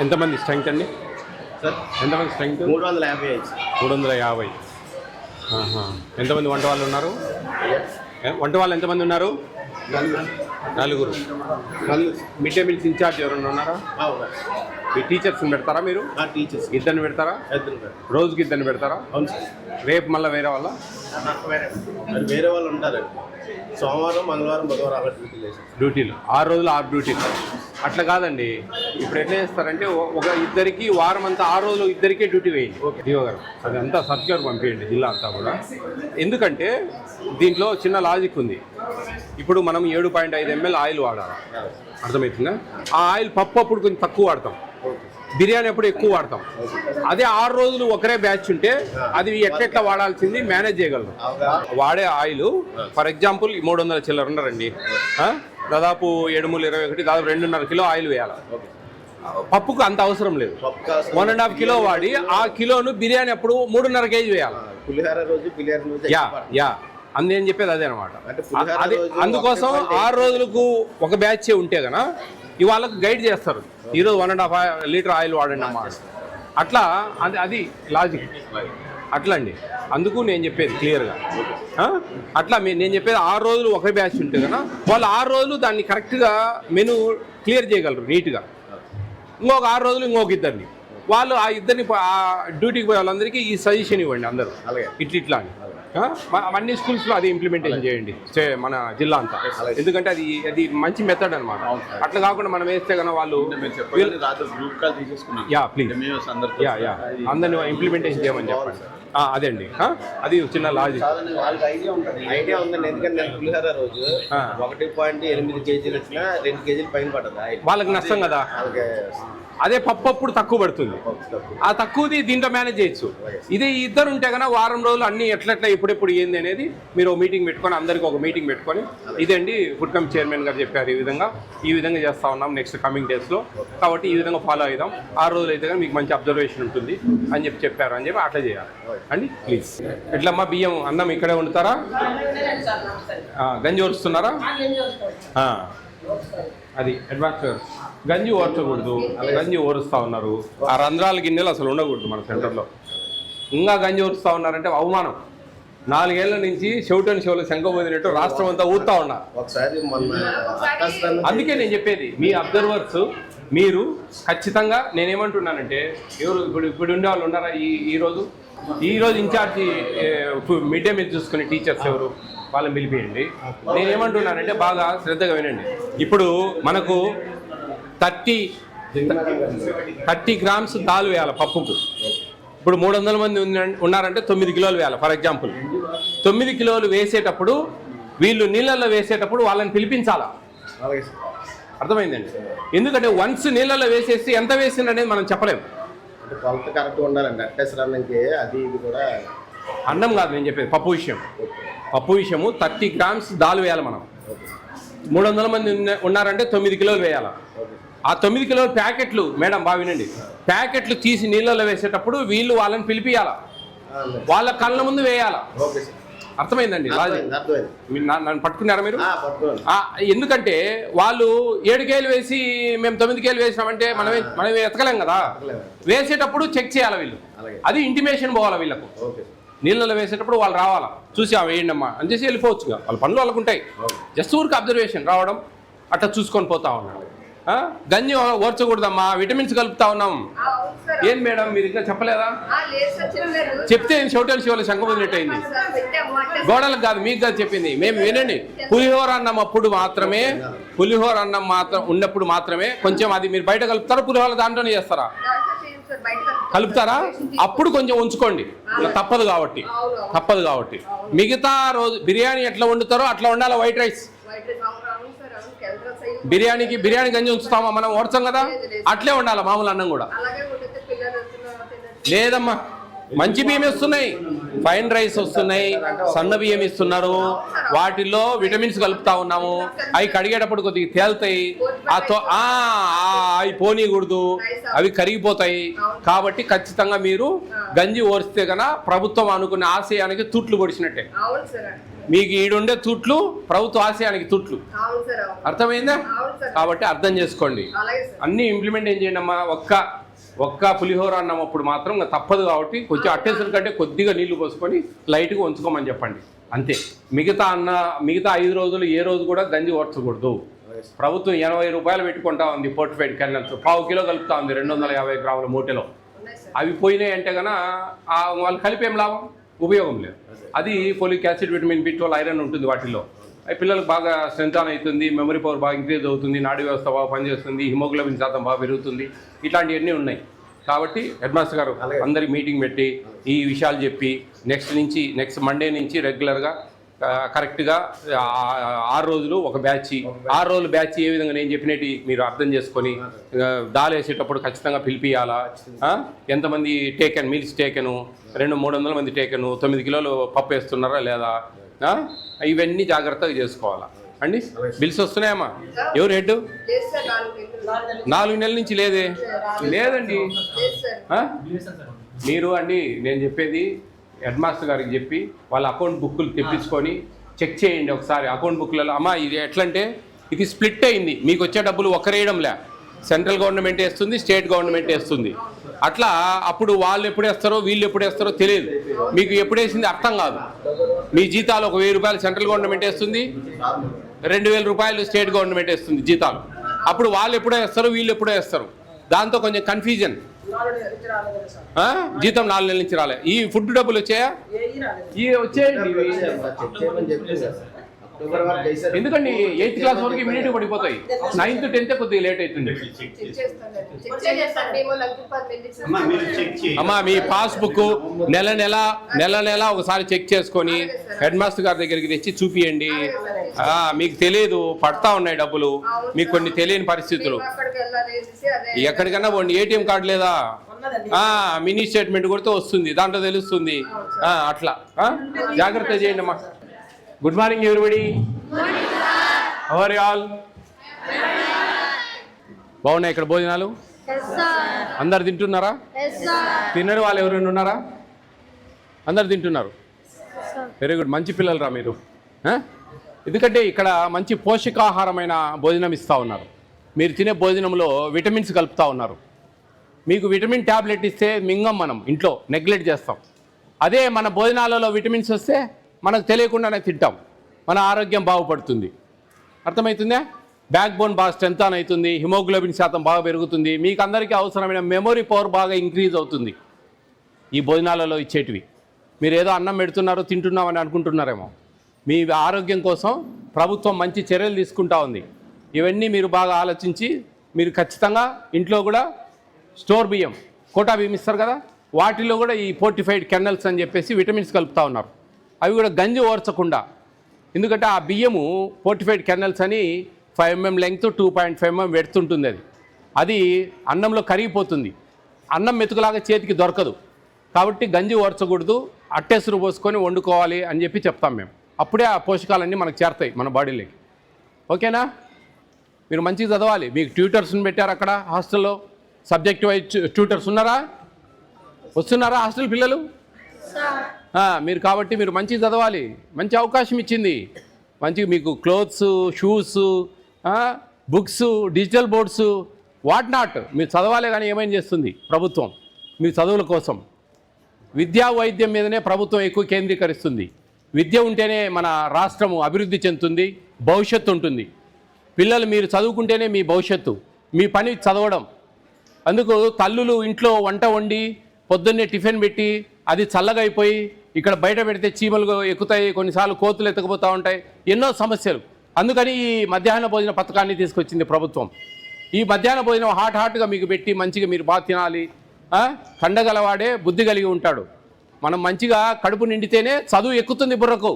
ఎంతమంది స్ట్రెంగ్త్ అండి సార్ ఎంతమంది స్ట్రెంగ్త్? 350. 350. ఎంతమంది వంట వాళ్ళు ఉన్నారు? వంట వాళ్ళు ఎంతమంది ఉన్నారు? నలుగురు. మిడ్ డే మీల్స్ ఇన్ఛార్జ్ ఎవరైనా ఉన్నారా? మీ టీచర్స్ని పెడతారా మీరు? టీచర్స్ ఇద్దరిని పెడతారా? రోజుకి ఇద్దరిని పెడతారా? అవును సార్. రేపు మళ్ళీ వేరే వాళ్ళ? వేరే వాళ్ళు ఉంటారండి. సోమవారం, మంగళవారం, బుధవారం అలా డ్యూటీలు 6 రోజులు 6 డ్యూటీలు. అట్లా కాదండి, ఇప్పుడు ఎట్లా చేస్తారంటే ఒక ఇద్దరికి వారం అంతా 6 రోజులు ఇద్దరికే డ్యూటీ వేయండి. ఓకే డిఓ గారు, అది అంతా సర్క్యులర్ పంపించండి జిల్లా అంతా కూడా. ఎందుకంటే దీంట్లో చిన్న లాజిక్ ఉంది. ఇప్పుడు మనం 7.5 ml ఆయిల్ వాడాలి, అర్థమవుతుందా? ఆ ఆయిల్ పప్పు అప్పుడు కొంచెం తక్కువ వాడతాం, బిర్యానీ అప్పుడు ఎక్కువ వాడతాం. అదే 6 రోజులు ఒకరే బ్యాచ్ ఉంటే అది ఎట్లెట్లా వాడాల్సింది మేనేజ్ చేయగలరు. వాడే ఆయిల్ ఫర్ ఎగ్జాంపుల్ 300 చిల్లర ఉన్నారండి, దాదాపు 7×21 దాదాపు 2.5 కిలో ఆయిల్ వేయాలి. పప్పుకు అంత అవసరం లేదు. 1.5 కిలో వాడి ఆ కిలోను బిర్యానీ అప్పుడు 3.5 kg వేయాలి. యా నేను చెప్పేది అదే అనమాట. అది అందుకోసం 6 రోజులకు ఒక బ్యాచ్ ఉంటే కనుక ఇవాళకు గైడ్ చేస్తారు, ఈరోజు 1.5 లీటర్ ఆయిల్ వాడండి అమ్మా. అట్లా అది లాజిక్ అట్లా అండి. అందుకు నేను చెప్పేది క్లియర్గా అట్లా నేను చెప్పేది 6 రోజులు ఒక బ్యాచ్ ఉంటే కనుక వాళ్ళు 6 రోజులు దాన్ని కరెక్ట్గా మెను క్లియర్ చేయగలరు నీట్గా. ఇంకొక 6 రోజులు ఇంకొక ఇద్దరిని, వాళ్ళు ఆ ఇద్దరిని డ్యూటీకి పోయే వాళ్ళందరికీ ఈ సజెషన్ ఇవ్వండి అందరూ ఇట్లా అని. అన్ని స్కూల్స్లో అది ఇంప్లిమెంటేషన్ చేయండి మన జిల్లా అంతా. ఎందుకంటే అది మంచి మెథడ్ అనమాట. అట్లా కాకుండా మనం వేస్తే కనుక వాళ్ళు ప్లీజ్ అందరిని ఇంప్లిమెంటేషన్ చేయమని చెప్పండి. అదే అండి, అది చిన్న లాజిక్. ఐడియా ఉందండి. ఎందుకంటే పులిహోర రోజు 1.8 kg 2 kg పైన పడుతుంది, వాళ్ళకి నష్టం కదా. అదే పప్పు అప్పుడు తక్కువ పడుతుంది, ఆ తక్కువది దీంట్లో మేనేజ్ చేయొచ్చు. ఇదే ఇద్దరు ఉంటే కనుక వారం రోజులు అన్ని ఎట్లా ఎప్పుడెప్పుడు ఏంది అనేది మీరు మీటింగ్ పెట్టుకొని అందరికీ ఒక మీటింగ్ పెట్టుకొని ఇదండి ఫుడ్ కమ్ చైర్మన్ గారు చెప్పారు, ఈ విధంగా చేస్తూ ఉన్నాం నెక్స్ట్ కమింగ్ డేస్లో, కాబట్టి ఈ విధంగా ఫాలో అవుదాం. 6 రోజులు అయితే కానీ మీకు మంచి అబ్జర్వేషన్ ఉంటుంది అని చెప్పారు అని చెప్పి అట్లా చేయాలి అండి. ప్లీజ్ ఎట్లమ్మా బియ్యం అన్నం ఇక్కడే వండుతారా? గంజి వరుస్తున్నారా? అది అడ్వాన్స్ గంజి ఓర్చకూడదు, గంజి ఓరుస్తూ ఉన్నారు. ఆ రంధ్రాల గిన్నెలు అసలు ఉండకూడదు మన సెంటర్లో. ఇంకా గంజి ఓరుస్తూ ఉన్నారంటే అవమానం. 4 ఏళ్ల నుంచి చెవిటని చెవులు శంఖ పోదినట్టు రాష్ట్రం అంతా ఊరుతా ఉన్నా. అందుకే నేను చెప్పేది మీ అబ్జర్వర్స్ మీరు ఖచ్చితంగా నేనేమంటున్నానంటే ఇప్పుడు ఉండే వాళ్ళు ఉన్నారా ఈరోజు ఇన్ఛార్జి మిడ్ డే మీల్ చూసుకునే టీచర్స్ ఎవరు వాళ్ళని పిలిపియండి. నేనేమంటున్నానంటే బాగా శ్రద్ధగా వినండి. ఇప్పుడు మనకు 30 గ్రామ్స్ దాల్ వేయాలి పప్పుకు. ఇప్పుడు 300 మంది ఉన్నారంటే 9 కిలోలు వేయాలి ఫర్ ఎగ్జాంపుల్. 9 కిలోలు వేసేటప్పుడు వీళ్ళు నీళ్ళల్లో వేసేటప్పుడు వాళ్ళని పిలిపించాలా, అర్థమైందండి? ఎందుకంటే వన్స్ నీళ్ళల్లో వేసేసి ఎంత వేసిందనేది మనం చెప్పలేము. అన్నం కాదు నేను చెప్పేది, పప్పు విషయము 30 గ్రామ్స్ దాల్ వేయాలి మనం. 300 మంది ఉన్నారంటే 9 కిలోలు వేయాలి. ఆ 9 కిలోల ప్యాకెట్లు మేడం బాగా వినండి, ప్యాకెట్లు తీసి నీళ్ళలో వేసేటప్పుడు వీళ్ళు వాళ్ళని పిలిపియాలా, వాళ్ళ కళ్ళ ముందు వేయాలా. అర్థమైందండి? నన్ను పట్టుకున్నారా మీరు? ఎందుకంటే వాళ్ళు 7 కేలు వేసి మేము 9 కేలు వేసినామంటే మనం ఎతకలేం కదా. వేసేటప్పుడు చెక్ చేయాలి వీళ్ళు, అది ఇంటిమేషన్ పోవాలి వీళ్ళకు. నీళ్ళలో వేసేటప్పుడు వాళ్ళు రావాలా, చూసి వేయండి అమ్మా అని చేసి వెళ్ళిపోవచ్చుగా, వాళ్ళ పనులు వాళ్ళకు ఉంటాయి. జస్ట్ ఊరికి అబ్జర్వేషన్ రావడం అట్లా చూసుకొని పోతా ఉన్నాం. గంజి ఓర్చకూడదమ్మా, విటమిన్స్ కలుపుతా ఉన్నాం. ఏం మేడం మీరు ఇంకా చెప్పలేదా? చెప్తే చెవిటని శివలు శంఖబుద్ధినట్టు అయింది. గోడలకు కాదు మీకు కాదు చెప్పింది, మేము వినండి. పులిహోర అన్నం ఉన్నప్పుడు మాత్రమే కొంచెం అది మీరు బయట కలుపుతారా, పులిహోర దాంట్లోనే చేస్తారా? కలుపుతారా? అప్పుడు కొంచెం ఉంచుకోండి, తప్పదు కాబట్టి. మిగతా రోజు బిర్యానీ ఎట్లా వండుతారో అట్లా వండాలి. వైట్ రైస్ బిర్యానీ గంజి ఉంచుతామా మనం? ఓడ్చాం కదా, అట్లే ఉండాలి. మామూలు అన్నం కూడా లేదమ్మా. మంచి బియ్యం ఇస్తున్నాయి, ఫైన్ రైస్ వస్తున్నాయి, సన్న బియ్యం ఇస్తున్నారు. వాటిల్లో విటమిన్స్ కలుపుతా ఉన్నాము. అవి కడిగేటప్పుడు కొద్దిగా తేలుతాయి, అవి పోనీకూడదు, అవి కరిగిపోతాయి. కాబట్టి ఖచ్చితంగా మీరు గంజి ఓరిస్తే కన్నా ప్రభుత్వం అనుకునే ఆశయానికి తూట్లు పొడిచినట్టే. మీకు ఈడుండే తుట్లు ప్రభుత్వ ఆశయానికి తుట్లు. అవును సార్, అవును. అర్థమైందా? అవును సార్. కాబట్టి అర్థం చేసుకోండి. అలాగే సార్. అన్నీ ఇంప్లిమెంట్ ఏం చేయండి అమ్మా. ఒక్క పులిహోర అన్నం అప్పుడు మాత్రం ఇంకా తప్పదు కాబట్టి కొంచెం అట్టేసరి కంటే కొద్దిగా నీళ్లు పోసుకొని లైట్గా ఉంచుకోమని చెప్పండి అంతే. మిగతా 5 రోజులు ఏ రోజు కూడా గంజి ఓడ్చకూడదు. ప్రభుత్వం 80 రూపాయలు పెట్టుకుంటా ఉంది ఫోర్టిఫైడ్ కెనాల్స్, 1/4 కిలో కలుపుతా ఉంది 250 గ్రాముల మూటలో. అవి పోయినాయి అంటే కన్నా వాళ్ళు కలిపేం లాభం, ఉపయోగం లేదు. అది folic acid, vitamin B12, iron ఉంటుంది వాటిల్లో. అవి పిల్లలకు బాగా స్ట్రెంత్ ఆన్ అవుతుంది, మెమరీ పవర్ బాగా ఇంక్రీజ్ అవుతుంది, నాడీ వ్యవస్థ బాగా పనిచేస్తుంది, హిమోగ్లోబిన్ శాతం బాగా పెరుగుతుంది. ఇట్లాంటివన్నీ ఉన్నాయి. కాబట్టి హెడ్ మాస్టర్ గారు అందరికి మీటింగ్ పెట్టి ఈ విషయాలు చెప్పి నెక్స్ట్ మండే నుంచి రెగ్యులర్గా కరెక్ట్గా 6 రోజులు ఒక బ్యాచ్, 6 రోజులు బ్యాచ్ ఏ విధంగా నేను చెప్పినట్టు మీరు అర్థం చేసుకొని దాల్ వేసేటప్పుడు ఖచ్చితంగా పిలిపియాలా, ఎంతమంది మీల్స్ టేకెను, 200-300 మంది టేకెను, 9 కిలోలు పప్పు వేస్తున్నారా లేదా, ఇవన్నీ జాగ్రత్తగా చేసుకోవాలా అండి. బిల్స్ వస్తున్నాయమ్మా? ఎవరు హెడ్? 4 నెలల నుంచి లేదండి. మీరు అండి నేను చెప్పేది హెడ్ మాస్టర్ గారికి చెప్పి వాళ్ళ అకౌంట్ బుక్కులు తెప్పించుకొని చెక్ చేయండి ఒకసారి. అకౌంట్ బుక్లలో అమ్మా ఇది ఎట్లంటే ఇది స్ప్లిట్ అయింది, మీకు వచ్చే డబ్బులు ఒక్కరేయడంలే, సెంట్రల్ గవర్నమెంట్ వేస్తుంది, స్టేట్ గవర్నమెంట్ వేస్తుంది. అట్లా అప్పుడు వాళ్ళు ఎప్పుడు వేస్తారో వీళ్ళు ఎప్పుడు వేస్తారో తెలియదు. మీకు ఎప్పుడు వేసింది అర్థం కాదు. మీ జీతాలు 1000 రూపాయలు సెంట్రల్ గవర్నమెంట్ వేస్తుంది, 2000 రూపాయలు స్టేట్ గవర్నమెంట్ వేస్తుంది జీతాలు. అప్పుడు వాళ్ళు ఎప్పుడో వేస్తారు, వీళ్ళు ఎప్పుడో వేస్తారు. దాంతో కొంచెం కన్ఫ్యూజన్. జీతం 4 నెలల నుంచి రాలే. ఈ ఫుడ్ డబ్బులు వచ్చాయా? వచ్చాయండి. ఎందుకండి 8th క్లాస్ వరకు ఇమీడియట్గా పడిపోతాయి, 9th 10th కొద్దిగా లేట్ అవుతుంది. అమ్మా మీ పాస్బుక్ నెల ఒకసారి చెక్ చేసుకొని హెడ్ మాస్టర్ గారి దగ్గరికి తెచ్చి చూపియండి. మీకు తెలియదు, పడతా ఉన్నాయి డబ్బులు, మీకు కొన్ని తెలియని పరిస్థితులు. ఎక్కడికన్నా పోండి, ATM కార్డు లేదా, మినీ స్టేట్మెంట్ కొడితే వస్తుంది, దాంట్లో తెలుస్తుంది. అట్లా జాగ్రత్త చేయండి అమ్మా. Good morning everybody. How are you all? బాగున్నాయి ఇక్కడ భోజనాలు? అందరు తింటున్నారా? తినని వాళ్ళు ఎవరైనా ఉన్నారా? అందరు తింటున్నారు. వెరీ గుడ్, మంచి పిల్లలు రా మీరు. ఎందుకంటే ఇక్కడ మంచి పోషకాహారమైన భోజనం ఇస్తూ ఉన్నారు. మీరు తినే భోజనంలో విటమిన్స్ కలుపుతూ ఉన్నారు. మీకు విటమిన్ ట్యాబ్లెట్ ఇస్తే మింగం, మనం ఇంట్లో నెగ్లెక్ట్ చేస్తాం. అదే మన భోజనాలలో విటమిన్స్ వస్తే మనకు తెలియకుండానే తింటాం, మన ఆరోగ్యం బాగుపడుతుంది. అర్థమవుతుందా? బ్యాక్ బోన్ బాగా స్ట్రెంత్ ఆన్ అవుతుంది, హిమోగ్లోబిన్ శాతం బాగా పెరుగుతుంది, మీకు అందరికీ అవసరమైన మెమొరీ పవర్ బాగా ఇంక్రీజ్ అవుతుంది ఈ భోజనాలలో ఇచ్చేటివి. మీరు ఏదో అన్నం పెడుతున్నారు తింటున్నామని అనుకుంటున్నారేమో. మీ ఆరోగ్యం కోసం ప్రభుత్వం మంచి చర్యలు తీసుకుంటా ఉంది. ఇవన్నీ మీరు బాగా ఆలోచించి మీరు ఖచ్చితంగా ఇంట్లో కూడా స్టోర్ బియ్యం, కోటా బియ్యం ఇస్తారు కదా, వాటిలో కూడా ఈ ఫోర్టిఫైడ్ కెనల్స్ అని చెప్పేసి విటమిన్స్ కలుపుతూ ఉన్నారు. అవి కూడా గంజి ఓర్చకుండా, ఎందుకంటే ఆ బియ్యము ఫోర్టిఫైడ్ కెనల్స్ అని 5 mm లెంగ్త్ 2.5 mm వెడుతుంటుంది. అది అన్నంలో కరిగిపోతుంది, అన్నం మెతుకులాగా చేతికి దొరకదు. కాబట్టి గంజి ఓర్చకూడదు, అట్టేసురు పోసుకొని వండుకోవాలి అని చెప్పి చెప్తాం మేము. అప్పుడే ఆ పోషకాలన్నీ మనకు చేరుతాయి మన బాడీలోకి. ఓకేనా? మీరు మంచిగా చదవాలి. మీకు ట్యూటర్స్ని పెట్టారు అక్కడ హాస్టల్లో, సబ్జెక్ట్ వైజ్ ట్యూటర్స్ ఉన్నారా? వస్తున్నారా హాస్టల్ పిల్లలు? మీరు కాబట్టి మీరు మంచిగా చదవాలి. మంచి అవకాశం ఇచ్చింది, మంచిగా మీకు clothes, shoes, books, digital boards, what not మీరు చదవాలి. కానీ ఏమైనా చేస్తుంది ప్రభుత్వం మీ చదువుల కోసం? విద్యా వైద్యం మీదనే ప్రభుత్వం ఎక్కువ కేంద్రీకరిస్తుంది. విద్య ఉంటేనే మన రాష్ట్రము అభివృద్ధి చెందుతుంది, భవిష్యత్తు ఉంటుంది. పిల్లలు మీరు చదువుకుంటేనే మీ భవిష్యత్తు, మీ పని చదవడం. అందుకు తల్లులు ఇంట్లో వంట వండి పొద్దున్నే టిఫిన్ పెట్టి అది చల్లగా అయిపోయి ఇక్కడ బయట పెడితే చీమలు ఎక్కుతాయి, కొన్నిసార్లు కోతులు ఎత్తుకుపోతూ ఉంటాయి, ఎన్నో సమస్యలు. అందుకని ఈ మధ్యాహ్న భోజన పథకాన్ని తీసుకొచ్చింది ప్రభుత్వం. ఈ మధ్యాహ్న భోజనం హాట్గా మీకు పెట్టి మంచిగా మీరు బాగా తినాలి. కండగలవాడే బుద్ధి కలిగి ఉంటాడు. మనం మంచిగా కడుపు నిండితేనే చదువు ఎక్కుతుంది బుర్రకు.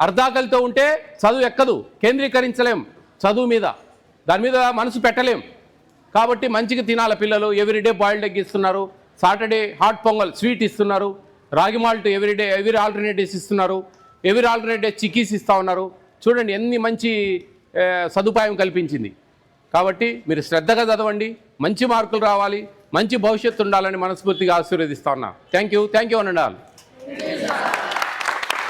అర్ధాకలితో ఉంటే చదువు ఎక్కదు, కేంద్రీకరించలేం చదువు మీద, దాని మీద మనసు పెట్టలేం. కాబట్టి మంచిగా తినాలి పిల్లలు. ఎవ్రీడే బాయిల్డ్ ఎగ్ ఇస్తున్నారు, సాటర్డే హాట్ పొంగల్ స్వీట్ ఇస్తున్నారు, రాగి మాల్ట్ ఎవరీ ఆల్టర్నేటివ్స్ ఇస్తున్నారు, ఎవరీ ఆల్టర్నేటివ్ చిక్కీస్ ఇస్తూ ఉన్నారు. చూడండి ఎన్ని మంచి సదుపాయం కల్పించింది. కాబట్టి మీరు శ్రద్ధగా చదవండి, మంచి మార్కులు రావాలి, మంచి భవిష్యత్తు ఉండాలని మనస్ఫూర్తిగా ఆశీర్వదిస్తా ఉన్నా. థ్యాంక్ యూ అనండి ఆల్.